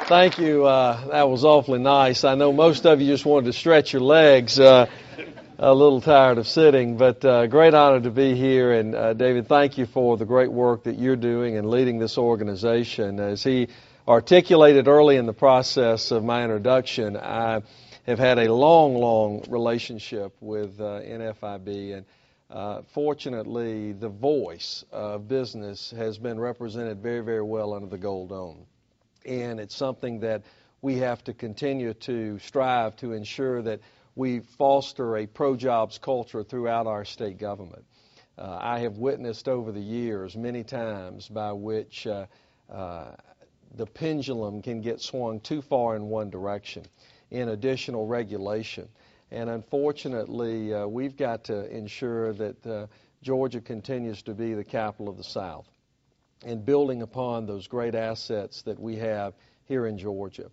Thank you. That was awfully nice. I know most of you just wanted to stretch your legs. A little tired of sitting, but great honor to be here. And David, thank you for the great work that you're doing in leading this organization. As he articulated early in the process of my introduction, I have had a long relationship with NFIB, and fortunately, the voice of business has been represented very well under the gold dome. And it's something that we have to continue to strive to ensure that we foster a pro-jobs culture throughout our state government. I have witnessed over the years many times by which the pendulum can get swung too far in one direction in additional regulation. And unfortunately, we've got to ensure that Georgia continues to be the capital of the South and building upon those great assets that we have here in Georgia.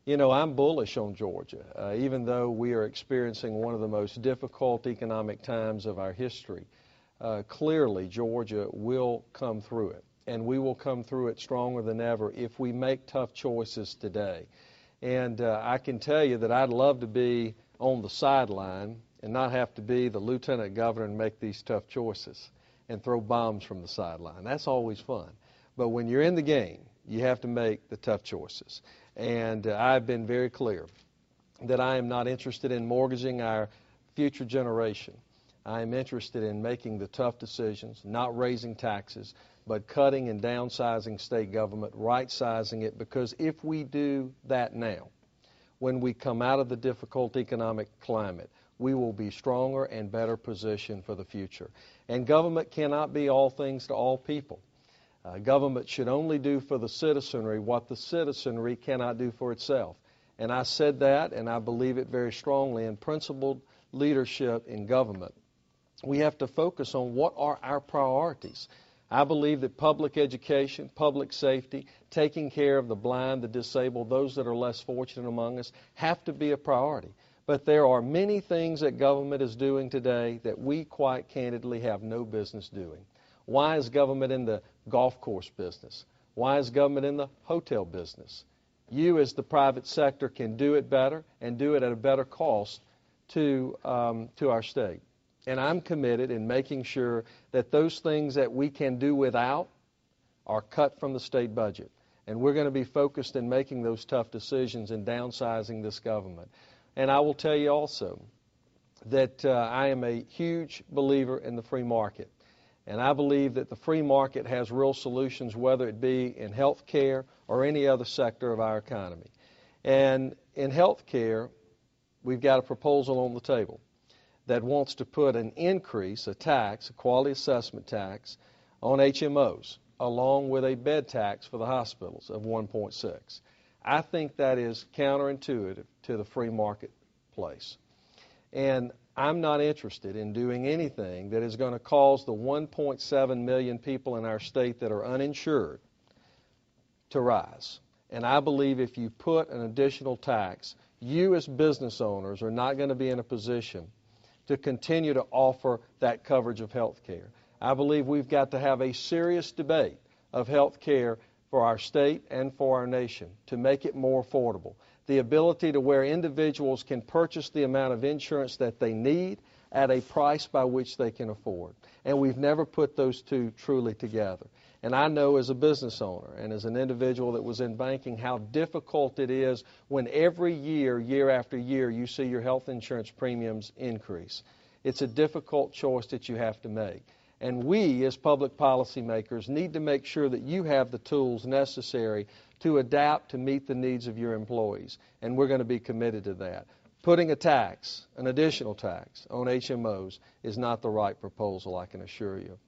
You know, I'm bullish on Georgia, even though we are experiencing one of the most difficult economic times of our history. Clearly, Georgia will come through it, and we will come through it stronger than ever if we make tough choices today. And I can tell you that I'd love to be on the sideline and not have to be the lieutenant governor and make these tough choices and throw bombs from the sideline. That's always fun. But when you're in the game, you have to make the tough choices. And I've been very clear that I am not interested in mortgaging our future generation. I am interested in making the tough decisions, not raising taxes, but cutting and downsizing state government, right-sizing it, because if we do that now, when we come out of the difficult economic climate, we will be stronger and better positioned for the future. And government cannot be all things to all people. Government should only do for the citizenry what the citizenry cannot do for itself. And I said that, and I believe it very strongly in principled leadership in government. We have to focus on what are our priorities. I believe that public education, public safety, taking care of the blind, the disabled, those that are less fortunate among us, have to be a priority. But there are many things that government is doing today that we quite candidly have no business doing. Why is government in the golf course business? Why is government in the hotel business? You as the private sector can do it better and do it at a better cost to our state. And I'm committed in making sure that those things that we can do without are cut from the state budget. And we're going to be focused in making those tough decisions and downsizing this government. And I will tell you also that I am a huge believer in the free market. And I believe that the free market has real solutions, whether it be in health care or any other sector of our economy. And in health care, we've got a proposal on the table that wants to put an increase, a tax, a quality assessment tax, on HMOs, along with a bed tax for the hospitals of 1.6. I think that is counterintuitive to the free marketplace. And I'm not interested in doing anything that is going to cause the 1.7 million people in our state that are uninsured to rise. And I believe if you put an additional tax, you as business owners are not going to be in a position to continue to offer that coverage of health care. I believe we've got to have a serious debate of health care for our state and for our nation to make it more affordable. The ability to where individuals can purchase the amount of insurance that they need at a price by which they can afford. And we've never put those two truly together. And I know as a business owner and as an individual that was in banking how difficult it is when every year, year after year, you see your health insurance premiums increase. It's a difficult choice that you have to make. And we, as public policymakers, need to make sure that you have the tools necessary to adapt to meet the needs of your employees. And we're going to be committed to that. Putting a tax, an additional tax, on HMOs is not the right proposal, I can assure you.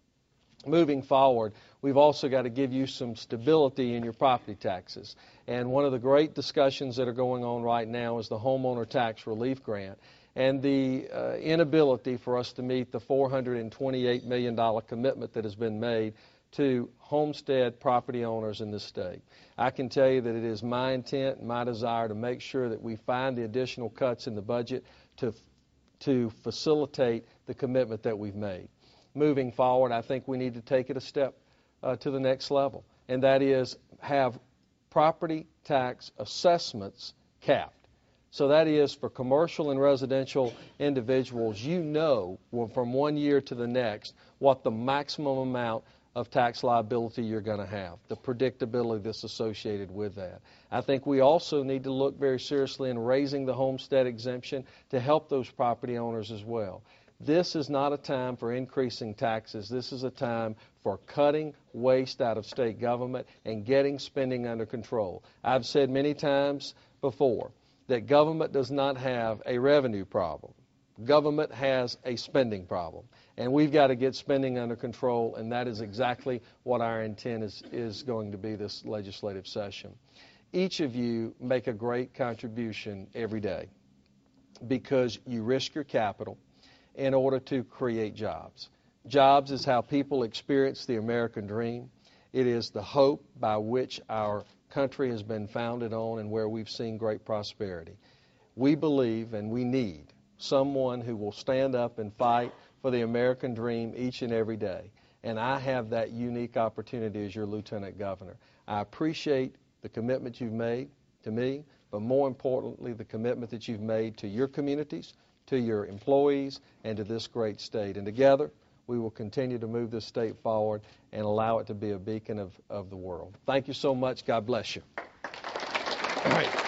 Moving forward, we've also got to give you some stability in your property taxes. And one of the great discussions that are going on right now is the homeowner tax relief grant and the inability for us to meet the $428 million commitment that has been made to homestead property owners in this state. I can tell you that it is my intent and my desire to make sure that we find the additional cuts in the budget to facilitate the commitment that we've made. Moving forward, I think we need to take it a step to the next level, and that is have property tax assessments capped. So that is, for commercial and residential individuals, you know from one year to the next what the maximum amount of tax liability you're going to have, the predictability that's associated with that. I think we also need to look very seriously in raising the homestead exemption to help those property owners as well. This is not a time for increasing taxes. This is a time for cutting waste out of state government and getting spending under control. I've said many times before that government does not have a revenue problem. Government has a spending problem. And we've got to get spending under control, and that is exactly what our intent is going to be this legislative session. Each of you make a great contribution every day because you risk your capital in order to create jobs. Jobs is how people experience the American dream. It is the hope by which our country has been founded on and where we've seen great prosperity. We believe and we need someone who will stand up and fight for the American dream each and every day. And I have that unique opportunity as your Lieutenant Governor. I appreciate the commitment you've made to me, but more importantly, the commitment that you've made to your communities, to your employees, and to this great state. And together, we will continue to move this state forward and allow it to be a beacon of the world. Thank you so much. God bless you. All right.